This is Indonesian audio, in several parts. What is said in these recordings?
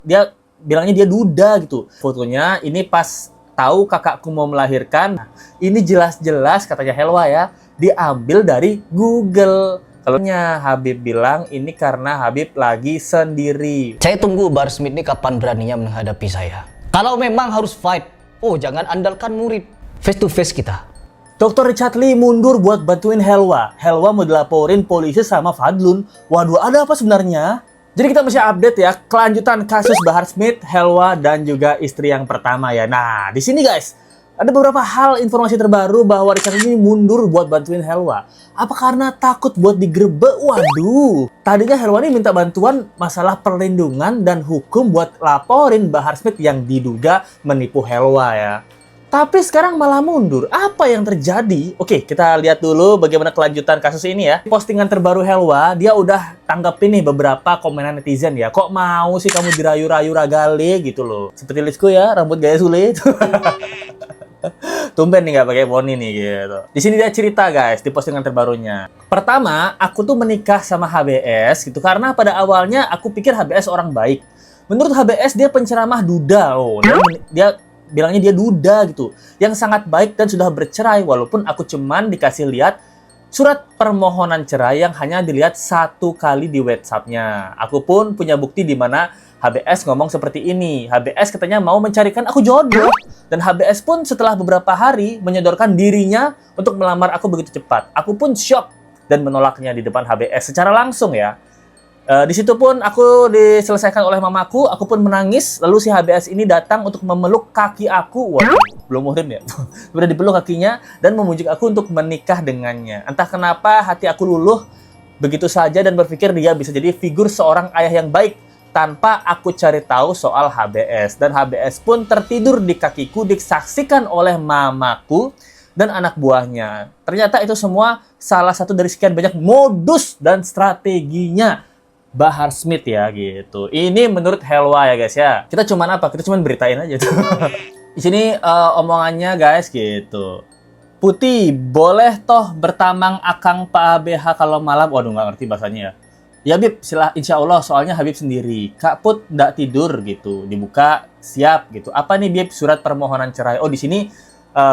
Dia bilangnya dia duda gitu. Fotonya ini pas tahu kakakku mau melahirkan. Ini jelas-jelas katanya Helwa ya, diambil dari Google. Kalau Habib bilang ini karena Habib lagi sendiri. Saya tunggu Bahar Smith ini kapan beraninya menghadapi saya. Kalau memang harus fight, jangan andalkan murid. Face to face kita. Dr. Richard Lee mundur buat bantuin Helwa. Helwa mau dilaporin polisi sama Fadlun. Waduh, ada apa sebenarnya? Jadi kita masih update ya kelanjutan kasus Bahar Smith, Helwa, dan juga istri yang pertama ya. Nah, di sini guys, ada beberapa hal informasi terbaru bahwa Richard ini mundur buat bantuin Helwa. Apa karena takut buat digerebek? Waduh, tadinya Helwa ini minta bantuan masalah perlindungan dan hukum buat laporin Bahar Smith yang diduga menipu Helwa ya. Tapi sekarang malah mundur. Apa yang terjadi? Oke, kita lihat dulu bagaimana kelanjutan kasus ini ya. Postingan terbaru Helwa, dia udah tanggepin nih beberapa komenan netizen ya. Kok mau sih kamu dirayu-rayu ragale gitu loh. Seperti Lisku ya, rambut gaya Sule. Tumben nih nggak pakai poni nih gitu. Di sini dia cerita guys di postingan terbarunya. Pertama, aku tuh menikah sama HBS gitu karena pada awalnya aku pikir HBS orang baik. Menurut HBS dia penceramah duda loh. Dia bilangnya dia duda gitu, yang sangat baik dan sudah bercerai walaupun aku cuman dikasih lihat surat permohonan cerai yang hanya dilihat 1 kali di WhatsApp-nya. Aku pun punya bukti di mana HBS ngomong seperti ini. HBS katanya mau mencarikan aku jodoh dan HBS pun setelah beberapa hari menyodorkan dirinya untuk melamar aku begitu cepat. Aku pun shock dan menolaknya di depan HBS secara langsung ya. Di situ pun aku diselesaikan oleh mamaku, aku pun menangis. Lalu si HBS ini datang untuk memeluk kaki aku. Waduh, belum muhrim ya. Sudah dipeluk kakinya dan memujuk aku untuk menikah dengannya. Entah kenapa hati aku luluh begitu saja dan berpikir dia bisa jadi figur seorang ayah yang baik tanpa aku cari tahu soal HBS. Dan HBS pun tertidur di kakiku disaksikan oleh mamaku dan anak buahnya. Ternyata itu semua salah satu dari sekian banyak modus dan strateginya Bahar Smith ya gitu. Ini menurut Helwa ya guys ya. Kita cuman apa? Kita cuman beritain aja tuh. Di sini omongannya guys gitu. Putih, boleh toh bertamang akang Pak ABH kalau malam? Waduh nggak ngerti bahasanya ya. Ya Bib, insya Allah soalnya Habib sendiri. Kak Put nggak tidur gitu. Dibuka siap gitu. Apa nih Bib surat permohonan cerai? Oh di sini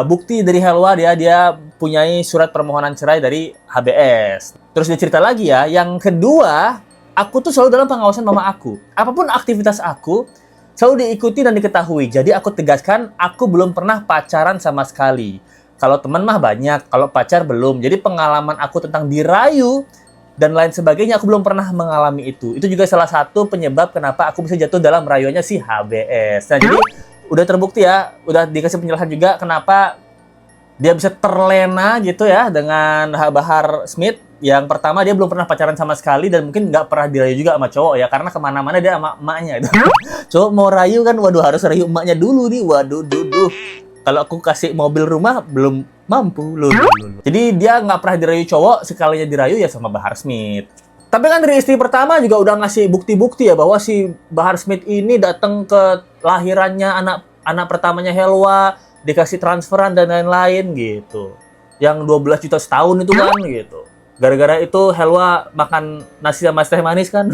bukti dari Helwa dia punyai surat permohonan cerai dari HBS. Terus dia cerita lagi ya. Yang kedua, aku tuh selalu dalam pengawasan mama aku. Apapun aktivitas aku, selalu diikuti dan diketahui. Jadi aku tegaskan, aku belum pernah pacaran sama sekali. Kalau teman mah banyak, kalau pacar belum. Jadi pengalaman aku tentang dirayu dan lain sebagainya, aku belum pernah mengalami itu. Itu juga salah satu penyebab kenapa aku bisa jatuh dalam rayuannya si HBS. Nah, jadi udah terbukti ya, udah dikasih penjelasan juga kenapa dia bisa terlena gitu ya dengan Bahar Smith. Yang pertama dia belum pernah pacaran sama sekali dan mungkin nggak pernah dirayu juga sama cowok ya karena kemana-mana dia sama emaknya itu. Cowok mau rayu kan, waduh harus rayu emaknya dulu nih, waduh duduh. Kalau aku kasih mobil rumah belum mampu loh. Jadi dia nggak pernah dirayu cowok, sekalinya dirayu ya sama Bahar Smith. Tapi kan dari istri pertama juga udah ngasih bukti-bukti ya bahwa si Bahar Smith ini datang ke lahirannya anak pertamanya Helwa, dikasih transferan dan lain-lain gitu. Yang 12 juta setahun itu kan gitu. Gara-gara itu Helwa makan nasi sama teh manis kan.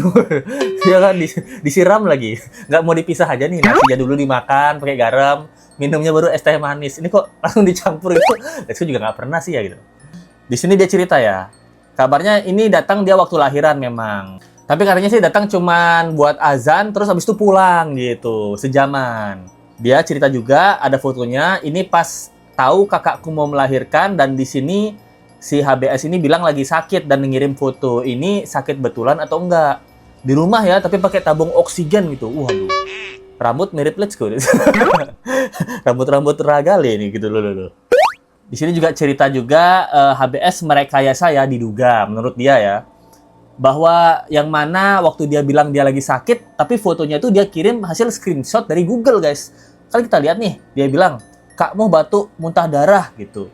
Dia kan disiram lagi. Nggak mau dipisah aja nih. Nasinya dulu dimakan pakai garam, minumnya baru es teh manis. Ini kok langsung dicampur itu. Aku juga nggak pernah sih ya gitu. Di sini dia cerita ya. Kabarnya ini datang dia waktu lahiran memang. Tapi katanya sih datang cuman buat azan terus habis itu pulang gitu, sejaman. Dia cerita juga ada fotonya. Ini pas tahu kakakku mau melahirkan dan di sini si HBS ini bilang lagi sakit dan ngirim foto. Ini sakit betulan atau enggak? Di rumah ya, tapi pakai tabung oksigen gitu. Waduh. Rambut mirip Let's Go. Rambut-rambut ragale nih gitu loh. Di sini juga cerita juga HBS merekayasa ya diduga menurut dia ya. Bahwa yang mana waktu dia bilang dia lagi sakit, tapi fotonya itu dia kirim hasil screenshot dari Google guys. Kali kita lihat nih, dia bilang, "Kak mau batuk, muntah darah" gitu.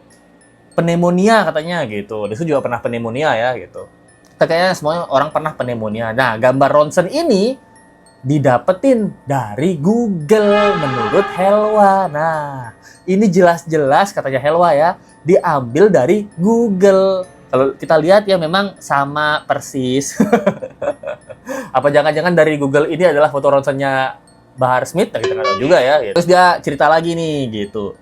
Pneumonia katanya gitu. Dia juga pernah pneumonia ya gitu. Kayaknya semua orang pernah pneumonia. Nah, gambar ronsen ini didapetin dari Google menurut Helwa. Nah, ini jelas-jelas katanya Helwa ya, diambil dari Google. Kalau kita lihat ya memang sama persis. Apa jangan-jangan dari Google ini adalah foto ronsennya Bahar Smith, kita nggak tahu juga ya. Gitu. Terus dia cerita lagi nih gitu.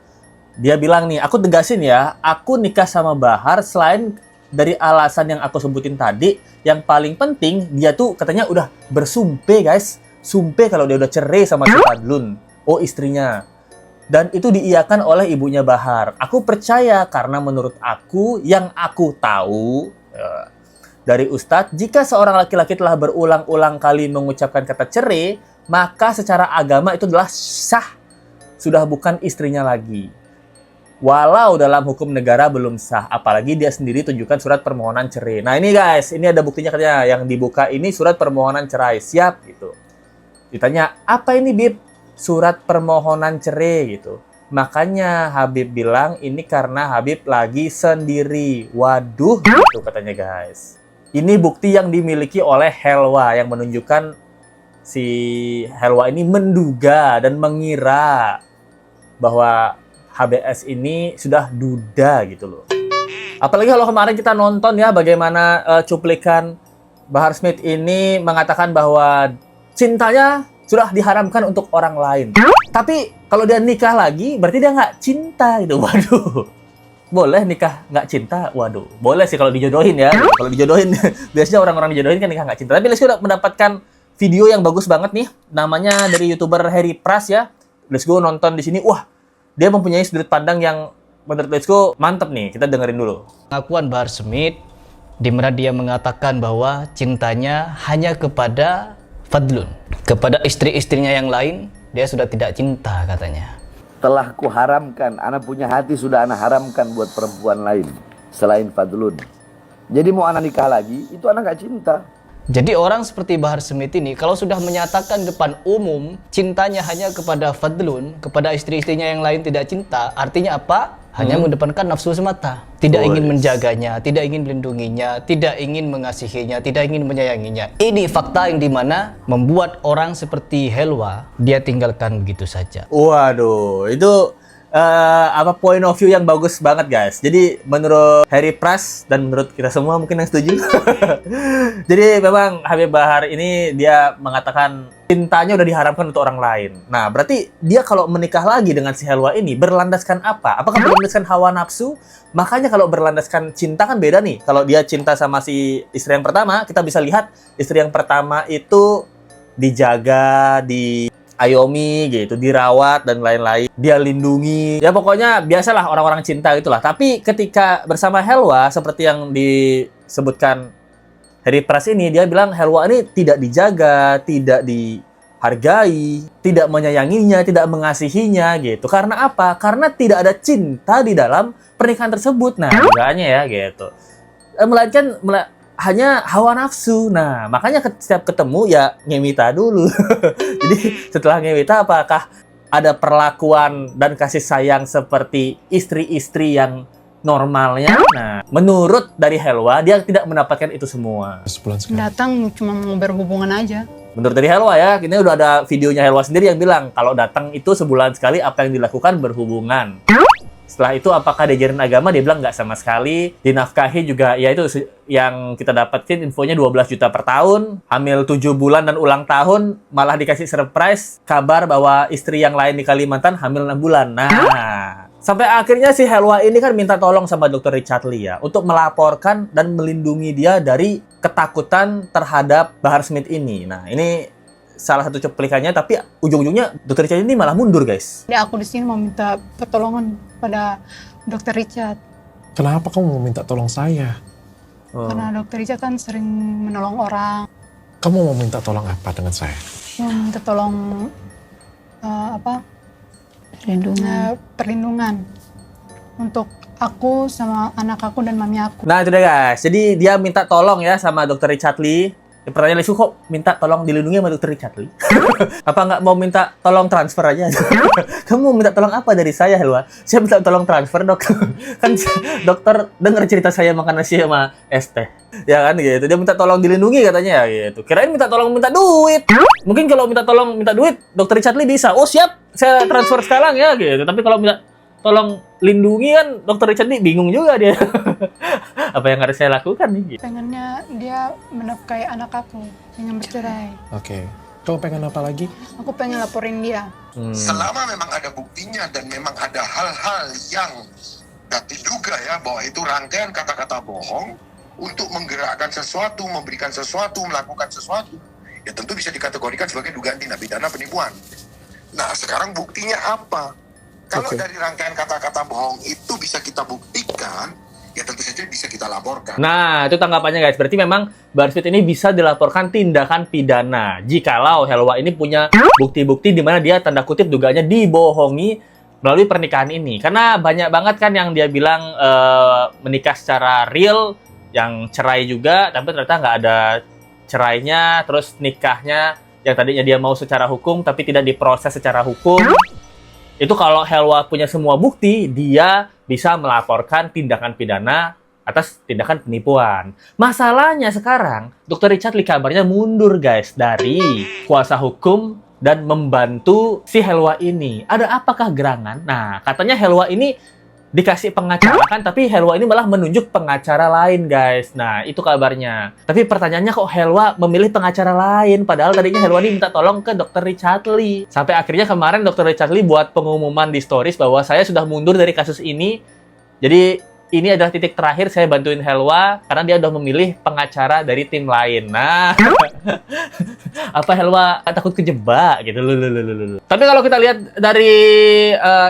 Dia bilang nih, aku tegasin ya, aku nikah sama Bahar selain dari alasan yang aku sebutin tadi, yang paling penting dia tuh katanya udah bersumpah guys. Sumpah kalau dia udah cerai sama si Fadlun. Oh istrinya. Dan itu diiyakan oleh ibunya Bahar. Aku percaya karena menurut aku yang aku tahu dari Ustadz, jika seorang laki-laki telah berulang-ulang kali mengucapkan kata cerai, maka secara agama itu adalah sah. Sudah bukan istrinya lagi. Walau dalam hukum negara belum sah, apalagi dia sendiri tunjukkan surat permohonan cerai. Nah ini guys, ini ada buktinya katanya, yang dibuka ini surat permohonan cerai, siap gitu. Ditanya, apa ini Bib? Surat permohonan cerai gitu. Makanya Habib bilang ini karena Habib lagi sendiri. Waduh, gitu katanya guys. Ini bukti yang dimiliki oleh Helwa yang menunjukkan si Helwa ini menduga dan mengira bahwa HBS ini sudah duda gitu loh. Apalagi kalau kemarin kita nonton ya bagaimana cuplikan Bahar Smith ini mengatakan bahwa cintanya sudah diharamkan untuk orang lain. Tapi kalau dia nikah lagi berarti dia nggak cinta gitu. Waduh. Boleh nikah nggak cinta? Waduh. Boleh sih kalau dijodohin ya. Kalau dijodohin biasanya orang-orang dijodohin kan nikah nggak cinta. Tapi Let's Go udah mendapatkan video yang bagus banget nih. Namanya dari YouTuber Harry Pras ya. Let's Go nonton di sini. Wah, dia mempunyai sudut pandang yang menurut Let's Go mantep nih. Kita dengerin dulu. Pengakuan Bahar Smith di mana dia mengatakan bahwa cintanya hanya kepada Fadlun. Kepada istri-istrinya yang lain, dia sudah tidak cinta katanya. Telah kuharamkan, anak punya hati sudah anak haramkan buat perempuan lain selain Fadlun. Jadi mau anak nikah lagi, itu anak gak cinta. Jadi orang seperti Bahar Smith ini kalau sudah menyatakan depan umum cintanya hanya kepada Fadlun, kepada istri-istrinya yang lain tidak cinta, artinya apa? Hanya mengedepankan nafsu semata. Tidak ingin menjaganya, tidak ingin melindunginya, tidak ingin mengasihinya, tidak ingin menyayanginya. Ini fakta yang dimana membuat orang seperti Helwa dia tinggalkan begitu saja. Waduh, itu point of view yang bagus banget guys. Jadi menurut Harry Pras dan menurut kita semua mungkin yang setuju. Jadi memang Habib Bahar ini dia mengatakan cintanya udah diharamkan untuk orang lain. Nah berarti dia kalau menikah lagi dengan si Helwa ini berlandaskan apa? Apakah berlandaskan hawa nafsu? Makanya kalau berlandaskan cinta kan beda nih. Kalau dia cinta sama si istri yang pertama, kita bisa lihat istri yang pertama itu dijaga, ayomi gitu, dirawat dan lain-lain, dia lindungi. Ya pokoknya biasalah orang-orang cinta itulah. Tapi ketika bersama Helwa seperti yang disebutkan Harry Pras ini, dia bilang Helwa ini tidak dijaga, tidak dihargai, tidak menyayanginya, tidak mengasihinya gitu. Karena apa? Karena tidak ada cinta di dalam pernikahan tersebut. Nah, dugaannya ya gitu. Melainkan hanya hawa nafsu. Nah, makanya setiap ketemu ya ngewita dulu. Jadi setelah ngewita apakah ada perlakuan dan kasih sayang seperti istri-istri yang normalnya? Nah, menurut dari Helwa dia tidak mendapatkan itu semua. Datang cuma mau berhubungan aja. Menurut dari Helwa ya, ini udah ada videonya Helwa sendiri yang bilang kalau datang itu sebulan sekali apa yang dilakukan berhubungan. Setelah itu apakah diajarin agama? Dia bilang nggak sama sekali. Dinafkahi juga, ya itu yang kita dapetin infonya 12 juta per tahun. Hamil 7 bulan dan ulang tahun, malah dikasih surprise kabar bahwa istri yang lain di Kalimantan hamil 6 bulan. Nah, sampai akhirnya si Helwa ini kan minta tolong sama Dr. Richard Lee ya, untuk melaporkan dan melindungi dia dari ketakutan terhadap Bahar Smith ini. Nah, ini salah satu cuplikannya, tapi ujung-ujungnya Dr. Richard ini malah mundur, guys. Jadi aku di sini mau minta pertolongan pada Dr. Richard. Kenapa kamu mau minta tolong saya? Karena Dr. Richard kan sering menolong orang. Kamu mau minta tolong apa dengan saya? Mau minta tolong perlindungan untuk aku sama anak aku dan mami aku. Nah, itu deh, guys. Jadi dia minta tolong ya sama Dr. Richard Lee. Pertanyaan Lesu, kok minta tolong dilindungi sama Dr. Richard Lee? Apa nggak mau minta tolong transfer aja? Kamu mau minta tolong apa dari saya, Helwa? Saya minta tolong transfer, dok. Kan dokter dengar cerita saya makan nasi sama es teh. Ya kan gitu. Dia minta tolong dilindungi katanya ya gitu. Kirain minta tolong minta duit. Mungkin kalau minta tolong minta duit, Dr. Richard Lee bisa. Oh siap, saya transfer sekarang ya gitu. Tapi kalau minta tolong lindungi kan Dr. Richard Lee bingung juga dia. Apa yang harus saya lakukan nih? Pengennya dia menafkahi anak aku dengan bercerai. Oke. Kamu pengen apa lagi? Aku pengen laporin dia. Selama memang ada buktinya dan memang ada hal-hal yang diduga ya bahwa itu rangkaian kata-kata bohong untuk menggerakkan sesuatu, memberikan sesuatu, melakukan sesuatu, ya tentu bisa dikategorikan sebagai dugaan tindak pidana penipuan. Nah, sekarang buktinya apa? Kalau dari rangkaian kata-kata bohong itu bisa kita buktikan, ya tentu saja bisa kita laporkan. Nah, itu tanggapannya guys. Berarti memang Bahar Smith ini bisa dilaporkan tindakan pidana jikalau Helwa ini punya bukti-bukti di mana dia tanda kutip dugaannya dibohongi melalui pernikahan ini. Karena banyak banget kan yang dia bilang menikah secara real, yang cerai juga, tapi ternyata nggak ada cerainya, terus nikahnya yang tadinya dia mau secara hukum tapi tidak diproses secara hukum. Itu kalau Helwa punya semua bukti, dia bisa melaporkan tindakan pidana atas tindakan penipuan. Masalahnya sekarang, Dr. Richard Lee kabarnya mundur guys dari kuasa hukum dan membantu si Helwa ini. Ada apakah gerangan? Nah, katanya Helwa ini dikasih pengacara kan, tapi Helwa ini malah menunjuk pengacara lain guys. Nah, itu kabarnya. Tapi pertanyaannya kok Helwa memilih pengacara lain? Padahal tadinya Helwa ini minta tolong ke Dr. Richard Lee. Sampai akhirnya kemarin Dr. Richard Lee buat pengumuman di stories bahwa saya sudah mundur dari kasus ini. Jadi ini adalah titik terakhir saya bantuin Helwa karena dia udah memilih pengacara dari tim lain. Nah, apa Helwa takut kejebak gitu. Tapi kalau kita lihat dari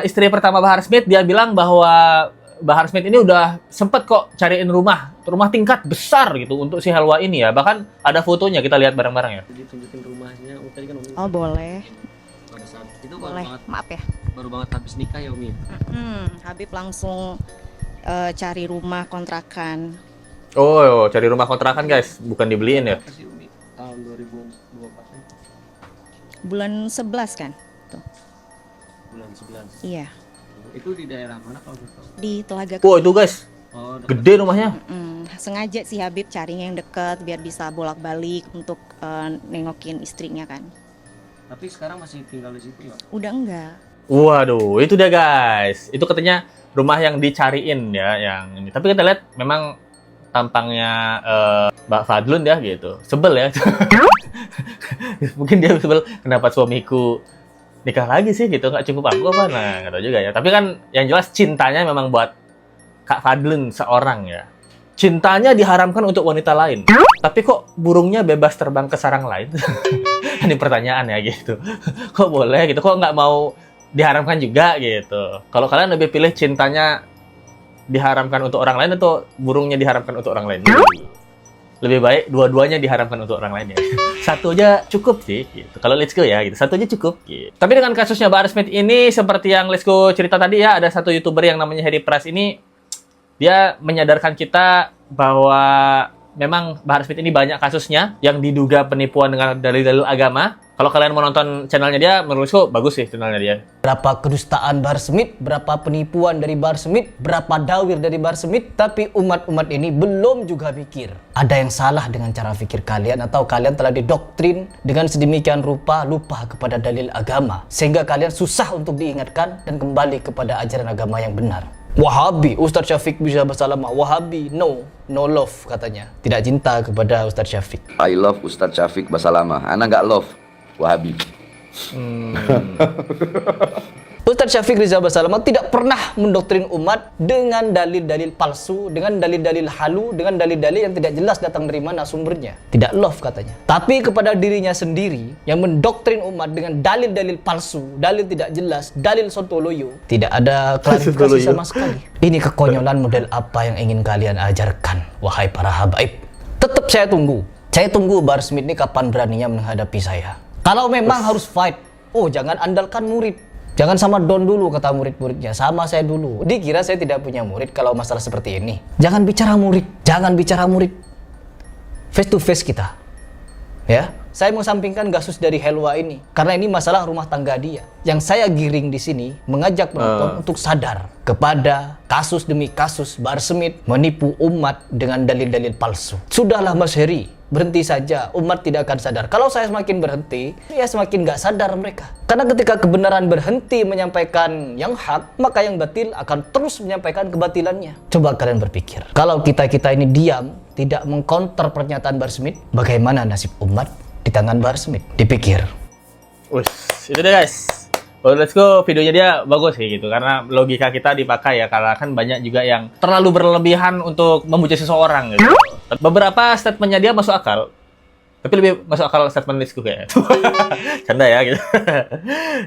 istri pertama Bahar Smith, dia bilang bahwa Bahar Smith ini udah sempet kok cariin rumah tingkat besar gitu untuk si Helwa ini ya. Bahkan ada fotonya, kita lihat bareng-bareng ya. Ditunjukin rumahnya, tadi kan Umi. Oh boleh, Pada saat itu boleh. Maaf ya. baru banget habis nikah ya Umi. Habib langsung cari rumah kontrakan. Oh, cari rumah kontrakan guys, bukan dibeliin ya. Kasih Umi tahun 2024 kan? Bulan 11 kan? Tuh. Bulan 11. Iya, Itu di daerah mana kalau gitu? di Telaga. Wow, itu guys, Oh, gede rumahnya. Sengaja si Habib carinya yang deket biar bisa bolak-balik untuk nengokin istrinya kan. Tapi sekarang masih tinggal di situ ya? Udah enggak. Waduh, itu dia guys. Itu katanya rumah yang dicariin ya, yang ini. Tapi kita lihat memang tampangnya Mbak Fadlun ya gitu. Sebel ya. Mungkin dia sebel kenapa suamiku nikah lagi sih gitu, nggak cukup aku apa? Nah, nggak tahu juga ya. Tapi kan yang jelas cintanya memang buat Kak Fadlun seorang ya. Cintanya diharamkan untuk wanita lain. Tapi kok burungnya bebas terbang ke sarang lain? Ini pertanyaan ya gitu. Kok boleh gitu? Kok nggak mau diharamkan juga gitu? Kalau kalian lebih pilih cintanya diharamkan untuk orang lain atau burungnya diharamkan untuk orang lain? Lebih baik dua-duanya diharamkan untuk orang lain ya. Satu aja cukup sih gitu. Kalau Let's Go ya gitu. Satu aja cukup gitu. Tapi dengan kasusnya Bahar Smith ini seperti yang Let's Go cerita tadi ya, ada satu YouTuber yang namanya Harry Pras ini, dia menyadarkan kita bahwa memang Bahar Smith ini banyak kasusnya yang diduga penipuan dengan dalil-dalil agama. Kalau kalian mau nonton channelnya dia, menurutku bagus sih channelnya dia. Berapa kedustaan Bahar Smith, berapa penipuan dari Bahar Smith, berapa dawir dari Bahar Smith, tapi umat-umat ini belum juga mikir. Ada yang salah dengan cara pikir kalian, atau kalian telah didoktrin dengan sedemikian rupa lupa kepada dalil agama, sehingga kalian susah untuk diingatkan dan kembali kepada ajaran agama yang benar. Wahabi, Ustadz Syafiq bisa bersalamah. Wahabi, no love katanya. Tidak cinta kepada Ustadz Syafiq. I love Ustadz Syafiq Basalamah. Anak nggak love Wahabi. Ustadz Syafiq Rizal Basalamah tidak pernah mendoktrin umat dengan dalil-dalil palsu, dengan dalil-dalil halu, dengan dalil-dalil yang tidak jelas datang dari mana sumbernya. Tidak love katanya. Tapi kepada dirinya sendiri yang mendoktrin umat dengan dalil-dalil palsu, dalil tidak jelas, dalil sontoloyo, tidak ada klarifikasi sama sekali. Ini kekonyolan model apa yang ingin kalian ajarkan, wahai para habaib? Tetap saya tunggu. Saya tunggu Bahar Smith ini kapan beraninya menghadapi saya. Kalau memang harus fight, jangan andalkan murid. Jangan sama Don dulu kata murid-muridnya, sama saya dulu. Dikira saya tidak punya murid kalau masalah seperti ini. Jangan bicara murid, jangan bicara murid. Face to face kita. Ya, saya mau sampingkan kasus dari Helwa ini karena ini masalah rumah tangga dia. Yang saya giring di sini mengajak penonton untuk sadar kepada kasus demi kasus Bahar Smith menipu umat dengan dalil-dalil palsu. Sudahlah Mas Heri, berhenti saja, umat tidak akan sadar. Kalau saya semakin berhenti, ya semakin gak sadar mereka. Karena ketika kebenaran berhenti menyampaikan yang hak, maka yang batil akan terus menyampaikan kebatilannya. Coba kalian berpikir, kalau kita ini diam, tidak mengcounter pernyataan Bahar Smith, bagaimana nasib umat? di tangan Bahar Smith. Dipikir. Wih, itu deh guys. Oh, let's go, videonya dia bagus sih gitu karena logika kita dipakai ya, karena kan banyak juga yang terlalu berlebihan untuk memuja seseorang gitu. Beberapa statementnya dia masuk akal, tapi lebih masuk akal statement Let's Go kayaknya. Canda ya gitu.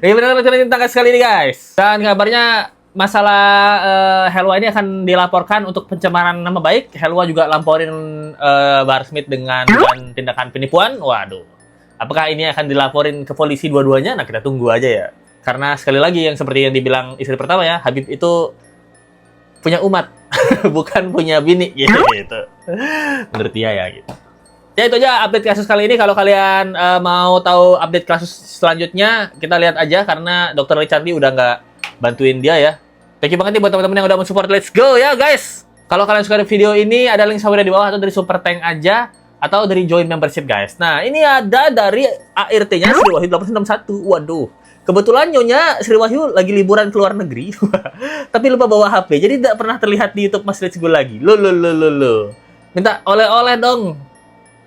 Ini benar-benar tentang kali ini guys. Dan kabarnya masalah Helwa ini akan dilaporkan untuk pencemaran nama baik. Helwa juga lamporin Bahar Smith dengan tindakan penipuan. Waduh. Apakah ini akan dilaporin ke polisi dua-duanya? Nah, kita tunggu aja ya. Karena sekali lagi yang seperti yang dibilang istri pertama ya, Habib itu punya umat, bukan punya bini gitu. Menurut dia ya gitu. Ya itu aja update kasus kali ini. Kalau kalian mau tahu update kasus selanjutnya, kita lihat aja karena Dr. Richardi udah nggak bantuin dia ya. Thank you banget nih buat teman-teman yang udah mensupport Let's Go ya guys. Kalau kalian suka video ini, ada link subscribe di bawah atau dari Super Tank aja atau dari join membership guys. Nah, ini ada dari ART-nya Sri Wahyu 861. Waduh. Kebetulan Nyonya Sri Wahyu lagi liburan ke luar negeri. Tapi lupa bawa HP. Jadi tidak pernah terlihat di YouTube Mas Let's Go lagi. Lo. Minta oleh-oleh dong.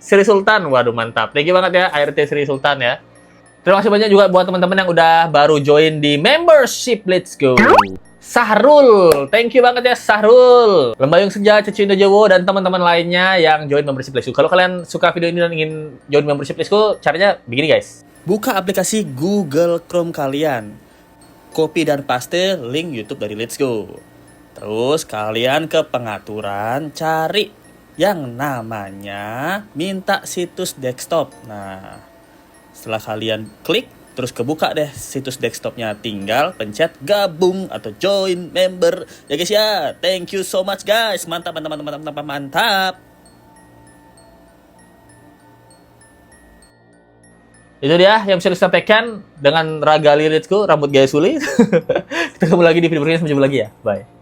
Sri Sultan. Waduh, mantap. Thank you banget ya ART Sri Sultan ya. Terima kasih banyak juga buat teman-teman yang udah baru join di membership Let's Go. Sahrul, thank you banget ya Sahrul. Lembayung Senja, Ceci Indojowo, dan teman-teman lainnya yang join membership Let's Go. Kalau kalian suka video ini dan ingin join membership Let's Go, caranya begini guys. Buka aplikasi Google Chrome kalian. Copy dan paste link YouTube dari Let's Go. Terus kalian ke pengaturan, cari yang namanya minta situs desktop. Nah, setelah kalian klik, terus kebuka deh situs desktopnya, tinggal pencet gabung atau join member ya guys ya. Thank you so much guys, mantap. Itu dia yang bisa disampaikan dengan raga Let's Go, rambut gaya Suli. Kita ketemu lagi di video berikutnya, sampai jumpa lagi ya, bye.